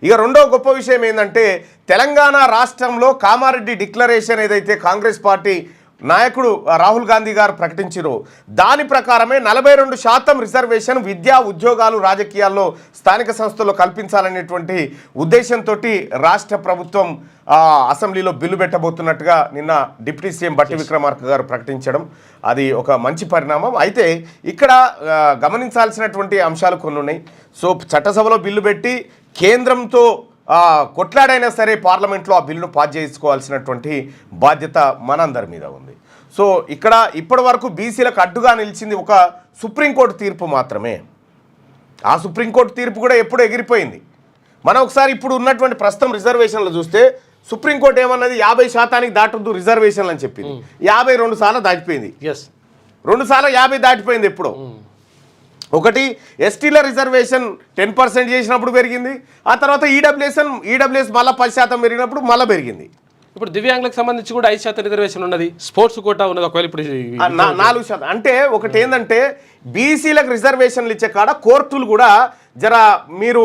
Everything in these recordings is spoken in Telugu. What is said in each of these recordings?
ఇక రెండో గొప్ప విషయం ఏంటంటే తెలంగాణ రాష్ట్రంలో కామారెడ్డి డిక్లరేషన్ ఏదైతే కాంగ్రెస్ పార్టీ నాయకుడు రాహుల్ గాంధీ గారు ప్రకటించారో దాని ప్రకారమే 42% రిజర్వేషన్ విద్యా ఉద్యోగాలు రాజకీయాల్లో స్థానిక సంస్థల్లో కల్పించాలనేటువంటి ఉద్దేశంతో రాష్ట్ర ప్రభుత్వం అసెంబ్లీలో బిల్లు పెట్టబోతున్నట్టుగా నిన్న డిప్యూటీ సీఎం బట్టి విక్రమార్క గారు ప్రకటించడం అది ఒక మంచి పరిణామం. అయితే ఇక్కడ గమనించాల్సినటువంటి అంశాలు కొన్ని ఉన్నాయి. సో చట్టసభలో బిల్లు పెట్టి కేంద్రంతో కొట్లాడైనా సరే పార్లమెంట్లో ఆ బిల్లును పాస్ చేసుకోవాల్సినటువంటి బాధ్యత మనందరి మీద ఉంది. సో ఇక్కడ ఇప్పటి వరకు బీసీలకు అడ్డుగా నిలిచింది ఒక సుప్రీంకోర్టు తీర్పు మాత్రమే. ఆ సుప్రీంకోర్టు తీర్పు కూడా ఎప్పుడు ఎగిరిపోయింది. మనం ఒకసారి ఇప్పుడు ఉన్నటువంటి ప్రస్తుతం రిజర్వేషన్లు చూస్తే సుప్రీంకోర్టు ఏమన్నది 50% దాటొద్దు రిజర్వేషన్లు అని చెప్పింది. 52 సార్లు దాటిపోయింది. 2 సార్లు 50 దాటిపోయింది. ఎప్పుడో ఒకటి ఎస్టీల రిజర్వేషన్ 10% చేసినప్పుడు పెరిగింది. ఆ తర్వాత ఈడబ్ల్యూఎస్ మళ్ళీ 10% పెరిగినప్పుడు మళ్ళీ పెరిగింది. ఇప్పుడు దివ్యాంగులకు సంబంధించి కూడా 5% రిజర్వేషన్ ఉన్నది, స్పోర్ట్స్ కోటా ఉన్నది. ఒకవేళ ఇప్పుడు 4% అంటే ఒకటి ఏంటంటే బీసీలకు రిజర్వేషన్లు ఇచ్చే కాడ కోర్టులు కూడా మీరు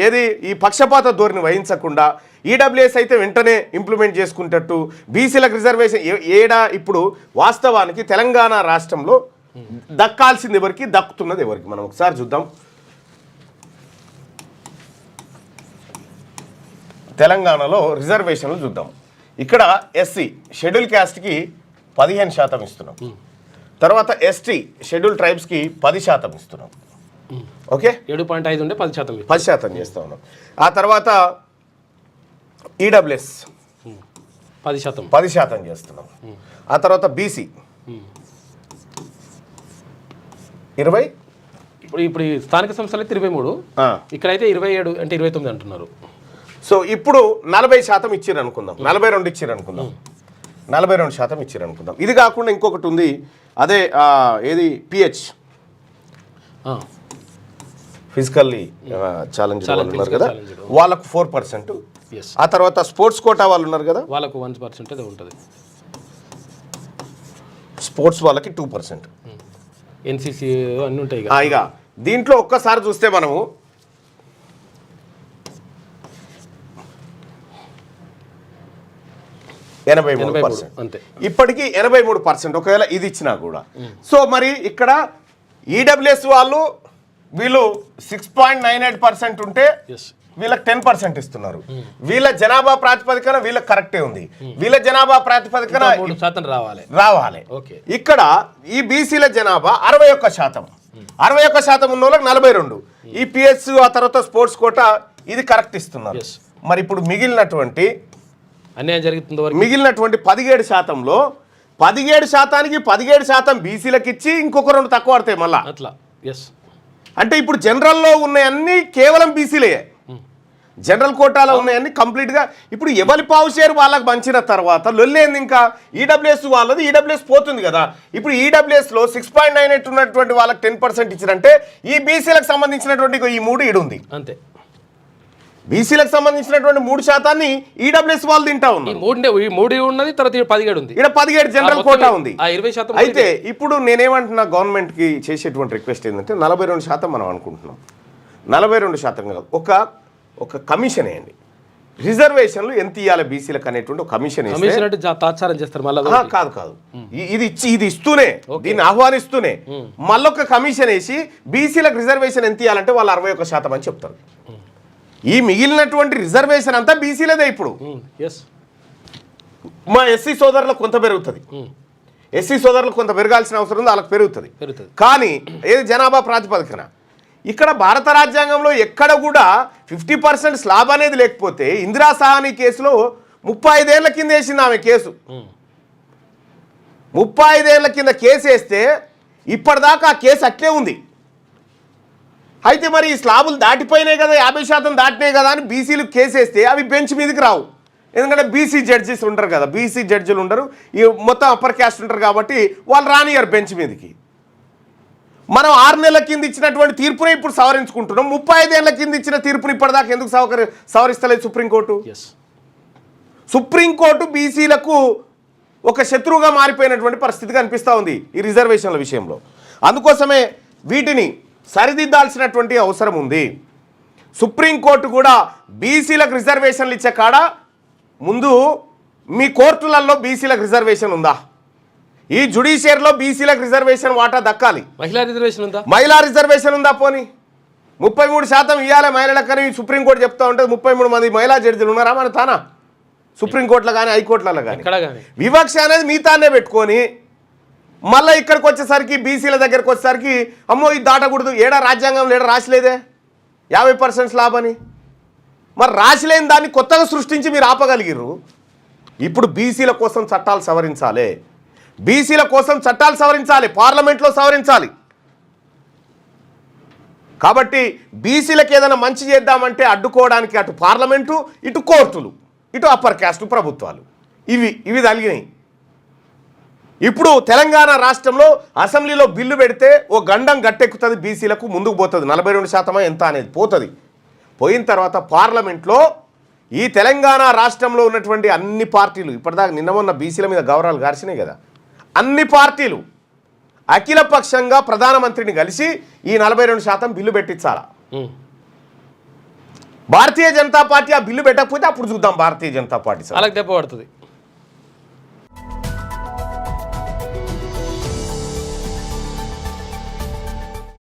ఏది ఈ పక్షపాత ధోరణి వహించకుండా ఈడబ్ల్యూఎస్ అయితే వెంటనే ఇంప్లిమెంట్ చేసుకుంటట్టు బీసీలకు రిజర్వేషన్ ఇప్పుడు వాస్తవానికి తెలంగాణ రాష్ట్రంలో దక్కాల్సింది ఎవరికి, దక్కుతున్నది ఎవరికి మనం ఒకసారి చూద్దాం. తెలంగాణలో రిజర్వేషన్లు చూద్దాం. ఇక్కడ ఎస్సీ షెడ్యూల్ క్యాస్ట్కి 15% ఇస్తున్నాం. తర్వాత ఎస్టీ షెడ్యూల్ ట్రైబ్స్కి 10% ఇస్తున్నాం. ఓకే, 7.5 ఉంటే 10% చేస్తా ఉన్నాం. ఆ తర్వాత ఈడబ్ల్యూఎస్ 10% చేస్తున్నాం. ఆ తర్వాత బీసీ 20. ఇప్పుడు స్థానిక సంస్థలు అయితే 23, ఇక్కడైతే 27 అంటే 29 అంటున్నారు. సో ఇప్పుడు 40% ఇచ్చారు అనుకుందాం, 42 ఇచ్చారు అనుకుందాం, 42% ఇచ్చారు అనుకుందాం. ఇది కాకుండా ఇంకొకటి ఉంది, అదే ఏది పిహెచ్ ఫిజికల్లీ ఛాలెంజ్ వాళ్ళు ఉన్నారు కదా, వాళ్ళకు 4%. ఆ తర్వాత స్పోర్ట్స్ కోటా వాళ్ళు ఉన్నారు కదా, వాళ్ళకు 1% అది ఉంటుంది. స్పోర్ట్స్ వాళ్ళకి 2%. ఎన్సీసీ అన్నీ ఉంటాయి. ఇక దీంట్లో ఒక్కసారి చూస్తే మనము 83% అంతే. ఇప్పటికీ 83% ఒకవేళ ఇది ఇచ్చినా కూడా. సో మరి ఇక్కడ ఈడబ్ల్యూఎస్ వీళ్ళు 6.98% ఉంటే వీళ్ళకి 10% ఇస్తున్నారు. వీళ్ళ జనాభా ప్రాతిపదికన వీళ్ళకి కరెక్టే ఉంది. వీళ్ళ జనాభా ప్రాతిపదికన 3% రావాలి. ఇక్కడ ఈ బీసీల జనాభా 61%. 61% ఉన్న వాళ్ళకి 42. ఈ పిఎస్ ఆ తర్వాత స్పోర్ట్స్ కోటా ఇది కరెక్ట్ ఇస్తున్నారు. మరి ఇప్పుడు మిగిలినటువంటి అన్యాయం జరుగుతుందో మిగిలినటువంటి 17%లో 17%కి 17% బీసీలకు ఇచ్చి ఇంకొక 2 తక్కువ పడతాయి మళ్ళా అట్లా. అంటే ఇప్పుడు జనరల్లో ఉన్నాయన్నీ కేవలం బీసీలే, జనరల్ కోటాలో ఉన్నాయన్నీ కంప్లీట్గా ఇప్పుడు ఎవరి పావు షేర్ వాళ్ళకి పంచిన తర్వాత లొల్లేంది. ఇంకా ఈడబ్ల్యూఎస్ వాళ్ళది ఈడబ్ల్యూఎస్ పోతుంది కదా. ఇప్పుడు ఈడబ్ల్యూఎస్లో 6.98 ఉన్నటువంటి వాళ్ళకి 10% ఇచ్చారంటే ఈ బీసీలకు సంబంధించినటువంటి ఈ 3 ఈడుంది అంతే. బీసీలకు సంబంధించినటువంటి 3% ఈడబ్ల్యూఎస్ వాళ్ళు తింటా ఉన్నారు. 3 ఉన్నది, తర్వాత 17 ఉంది. ఇక్కడ 17 జనరల్ కోటా ఉంది. 20%. అయితే ఇప్పుడు నేనేమంటున్నా, గవర్నమెంట్కి చేసేటువంటి రిక్వెస్ట్ ఏంటంటే 42% మనం అనుకుంటున్నాం. 42% కాదు, ఒక కమిషన్ వేయండి. రిజర్వేషన్లు ఎంత ఇవ్వాలి బీసీలకు అనేటువంటి ఒక కమిషన్ చేస్తారు. కాదు ఇది ఇస్తూనే దీన్ని ఆహ్వానిస్తూనే మళ్ళొక కమిషన్ వేసి బీసీలకు రిజర్వేషన్ ఎంత ఇవ్వాలంటే వాళ్ళు 61% అని చెప్తారు. ఈ మిగిలినటువంటి రిజర్వేషన్ అంతా బీసీలదే. ఇప్పుడు మా ఎస్సీ సోదరులకు కొంత పెరుగుతుంది, ఎస్సీ సోదరులకు కొంత పెరగాల్సిన అవసరం ఉంది, వాళ్ళకి పెరుగుతుంది. కానీ ఏది జనాభా ప్రాతిపదికన ఇక్కడ భారత రాజ్యాంగంలో ఎక్కడ కూడా 50% స్లాబ్ అనేది లేకపోతే ఇందిరా సహాని కేసులో 35 ఏళ్ల కింద వేసింది ఆమె కేసు. 35 ఏళ్ల కింద కేసు వేస్తే ఇప్పటిదాకా ఆ కేసు అట్లే ఉంది. అయితే మరి ఈ స్లాబులు దాటిపోయినాయి కదా, 50% దాటినాయి కదా అని బీసీలు కేసు వేస్తే అవి బెంచ్ మీదకి రావు. ఎందుకంటే బీసీ జడ్జెస్ ఉంటారు కదా, బీసీ జడ్జిలు ఉండరు, ఈ మొత్తం అప్పర్ క్యాస్ట్ ఉంటారు కాబట్టి వాళ్ళు రానియరు బెంచ్ మీదకి. మనం 6 నెలల కింద ఇచ్చినటువంటి తీర్పునే ఇప్పుడు సవరించుకుంటున్నాం. 35 ఏళ్ల కింద ఇచ్చిన తీర్పుని ఇప్పటిదాకా ఎందుకు సవరిస్తలేదు సుప్రీంకోర్టు? సుప్రీంకోర్టు బీసీలకు ఒక శత్రువుగా మారిపోయినటువంటి పరిస్థితి కనిపిస్తూ ఉంది ఈ రిజర్వేషన్ల విషయంలో. అందుకోసమే వీటిని సరిదిద్దాల్సినటువంటి అవసరం ఉంది. సుప్రీంకోర్టు కూడా బీసీలకు రిజర్వేషన్లు ఇచ్చే కాడ ముందు మీ కోర్టులలో బీసీలకు రిజర్వేషన్ ఉందా? ఈ జుడిషియరీలో బీసీలకు రిజర్వేషన్ వాటా దక్కాలి. మహిళా రిజర్వేషన్ ఉందా? మహిళా రిజర్వేషన్ ఉందా? పోనీ 33% ఇవ్వాలి మహిళలకని సుప్రీంకోర్టు చెప్తా ఉంటుంది. 33 మంది మహిళా జడ్జిలు ఉన్నారా మన తానా? సుప్రీంకోర్టులో కానీ హైకోర్టులలో కానీ వివక్ష అనేది మీ తానే పెట్టుకొని మళ్ళీ ఇక్కడికి వచ్చేసరికి బీసీల దగ్గరకు వచ్చేసరికి అమ్మో ఇది దాటకూడదు, ఏడా రాజ్యాంగంలో ఏడా రాసిలేదే 50% స్లాబని. మరి రాసిలేని దాన్ని కొత్తగా సృష్టించి మీరు ఆపగలిగిర్రు. ఇప్పుడు బీసీల కోసం చట్టాలు సవరించాలి, బీసీల కోసం చట్టాలు సవరించాలి, పార్లమెంట్లో సవరించాలి. కాబట్టి బీసీలకు ఏదైనా మంచి చేద్దామంటే అడ్డుకోవడానికి అటు పార్లమెంటు, ఇటు కోర్టులు, ఇటు అప్పర్ క్యాస్ట్ ప్రభుత్వాలు ఇవి తగిలినాయి. ఇప్పుడు తెలంగాణ రాష్ట్రంలో అసెంబ్లీలో బిల్లు పెడితే ఓ గండం గట్టెక్కుతుంది, బీసీలకు ముందుకు పోతుంది. 42% ఎంత అనేది పోతుంది. పోయిన తర్వాత పార్లమెంట్లో ఈ తెలంగాణ రాష్ట్రంలో ఉన్నటువంటి అన్ని పార్టీలు ఇప్పటిదాకా నిన్న మొన్న బీసీల మీద గౌరవాలు గార్చినాయి కదా, అన్ని పార్టీలు అఖిలపక్షంగా ప్రధానమంత్రిని కలిసి ఈ 42% బిల్లు పెట్టించాలా. భారతీయ జనతా పార్టీ ఆ బిల్లు పెట్టకపోతే అప్పుడు చూద్దాం భారతీయ జనతా పార్టీ అలాగే దెబ్బ పడుతుంది.